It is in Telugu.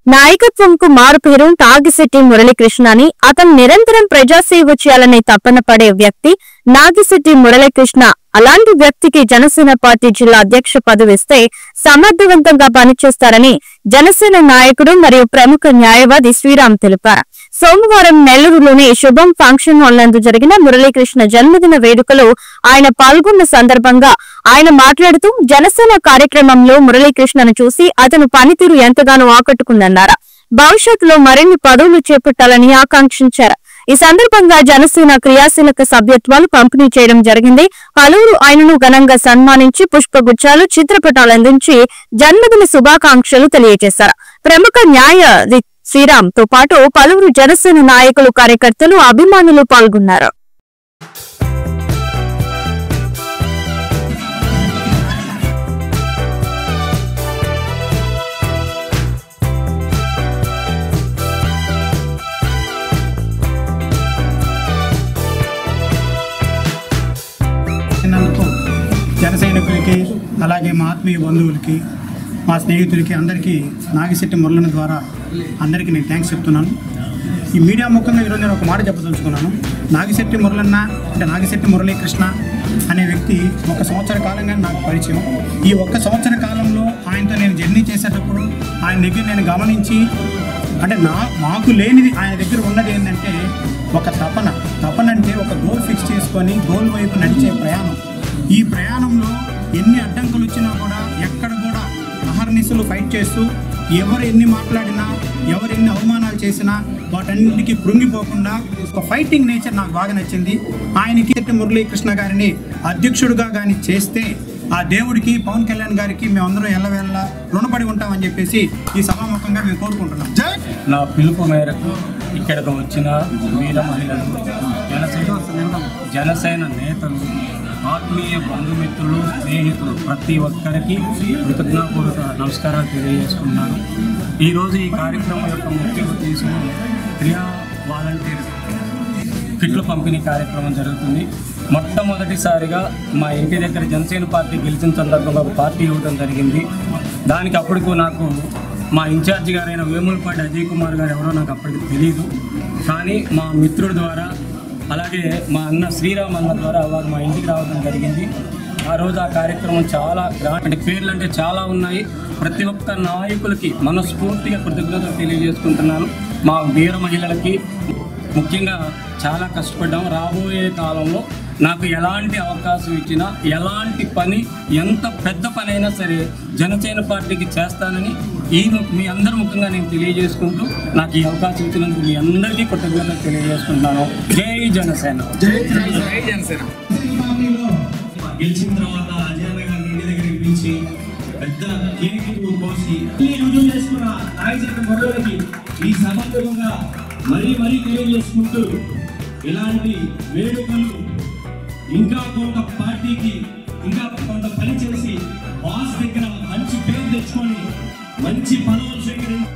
నాయకత్వంకు మారుపేరు నాగిశెట్టి మురళీకృష్ణ అని, అతను నిరంతరం ప్రజాసేవ చేయాలనే తపన పడే వ్యక్తి నాగిశెట్టి మురళీకృష్ణ. అలాంటి వ్యక్తికి జనసేన పార్టీ జిల్లా అధ్యక్ష పదవి ఇస్తే సమర్థవంతంగా పనిచేస్తారని జనసేన నాయకుడు మరియు ప్రముఖ న్యాయవాది శ్రీరామ్ తెలిపారు. సోమవారం నెల్లూరులోని శుభం ఫంక్షన్ హాల్ నందు జరిగిన మురళీకృష్ణ జన్మదిన వేడుకలో ఆయన పాల్గొన్న సందర్భంగా ఆయన మాట్లాడుతూ, జనసేన కార్యక్రమంలో మురళీకృష్ణను చూసి అతను పనితీరు ఎంతగానో ఆకట్టుకుందన్నారు. భవిష్యత్తులో మరిన్ని పదవులు చేపట్టాలని ఆకాంక్షించారు. ఈ సందర్భంగా జనసేన క్రియాశీలక సభ్యత్వాలు పంపిణీ చేయడం జరిగింది. పలువురు ఆయనను ఘనంగా సన్మానించి పుష్పగుచ్చాలు, చిత్రపటాలు అందించి జన్మదిన శుభాకాంక్షలు తెలియజేశారు. ప్రముఖ న్యాయవాది శ్రీరామ్ తో పాటు పలువురు జనసేన నాయకులు, కార్యకర్తలు, అభిమానులు పాల్గొన్నారు. జన సైనికులకి, అలాగే మా ఆత్మీయ బంధువులకి, మా స్నేహితులకి అందరికీ నాగిశెట్టి మురళన ద్వారా అందరికీ నేను థ్యాంక్స్ చెప్తున్నాను. ఈ మీడియా ముఖంగా ఈరోజు నేను ఒక మాట చెప్పదలుచుకున్నాను. నాగిశెట్టి మురళన్న అంటే నాగిశెట్టి మురళీకృష్ణ అనే వ్యక్తి 1 సంవత్సర కాలంగా నాకు పరిచయం. ఈ 1 సంవత్సర కాలంలో ఆయనతో నేను జర్నీ చేసేటప్పుడు ఆయన దగ్గర నేను గమనించి, అంటే మాకు లేనిది ఆయన దగ్గర ఉన్నది ఏంటంటే ఒక తపన అంటే ఒక గోల్ ఫిక్స్ చేసుకొని గోల్ వైపు నడిచే ప్రయాణం. ఈ ప్రయాణంలో ఎన్ని అడ్డంకులు వచ్చినా కూడా ఎక్కడ కూడా అహర్నిశలు ఫైట్ చేస్తూ, ఎవరు ఎన్ని మాట్లాడినా, ఎవరు ఎన్ని అవమానాలు చేసినా వాటన్నిటికీ కృంగిపోకుండా ఒక ఫైటింగ్ నేచర్ నాకు బాగా నచ్చింది. ఆయనకి మురళీకృష్ణ గారిని అధ్యక్షుడిగా కానీ చేస్తే ఆ దేవుడికి, పవన్ కళ్యాణ్ గారికి మేమందరం ఎల్లవేళ్ళ రుణపడి ఉంటామని చెప్పేసి ఈ సభాముఖంగా మేము కోరుకుంటున్నాం. నా పిలుపు మేరకు ఇక్కడికి వచ్చిన వీర మహిళలు, జనసేన నేతలు, ఆత్మీయ బంధుమిత్రులు, స్నేహితులు ప్రతి ఒక్కరికి కృతజ్ఞతాపూర్వక నమస్కారాలు తెలియజేసుకున్నాను. ఈరోజు ఈ కార్యక్రమం యొక్క ముఖ్య ఉద్దేశం క్రియా వాలంటీర్ కిట్ల పంపిణీ కార్యక్రమం జరుగుతుంది. మొట్టమొదటిసారిగా మా ఇంటి దగ్గర జనసేన పార్టీ గెలిచిన సందర్భంగా ఒక పార్టీ ఇవ్వడం జరిగింది. దానికి అప్పటికు నాకు మా ఇన్ఛార్జి గారైన వేములపాటి అజయ్ కుమార్ గారు ఎవరో నాకు అప్పటికి తెలియదు. కానీ మా మిత్రుడి ద్వారా, అలాగే మా అన్న శ్రీరామ్ అన్న ద్వారా వారు మా ఇంటికి రావడం జరిగింది. ఆ రోజు ఆ కార్యక్రమం చాలా అంటే పేర్లు అంటే చాలా ఉన్నాయి. ప్రతి ఒక్క నాయకులకి మనస్ఫూర్తిగా కృతజ్ఞతలు తెలియజేసుకుంటున్నాను. మా వీర మహిళలకి ముఖ్యంగా చాలా కష్టపడ్డాము. రాబోయే కాలంలో నాకు ఎలాంటి అవకాశం ఇచ్చినా, ఎలాంటి పని, ఎంత పెద్ద పని అయినా సరే జనసేన పార్టీకి చేస్తానని మీ అందరి ముఖ్యంగా నేను తెలియజేసుకుంటూ, నాకు ఈ అవకాశం ఇచ్చినందుకు మీ అందరికీ కృతజ్ఞతలు తెలియజేసుకుంటున్నాను. జై జనసేన. జై జనసేన. గెలిచిన తర్వాత అజయ్ గారి ఇంటి దగ్గరికి పిలిచి పెద్ద కేక్ కోసి రుజువు చేసుకున్న నాయకుల మొదలకి ఈ సందర్భంగా మరీ తెలియజేసుకుంటూ, ఇలాంటి వేడుకలు ఇంకా కొంత పార్టీకి ఇంకా కొంత పని చేసి బాస్ దగ్గర మంచి పేరు తెచ్చుకొని మంచి పదవులు స్వీకరించి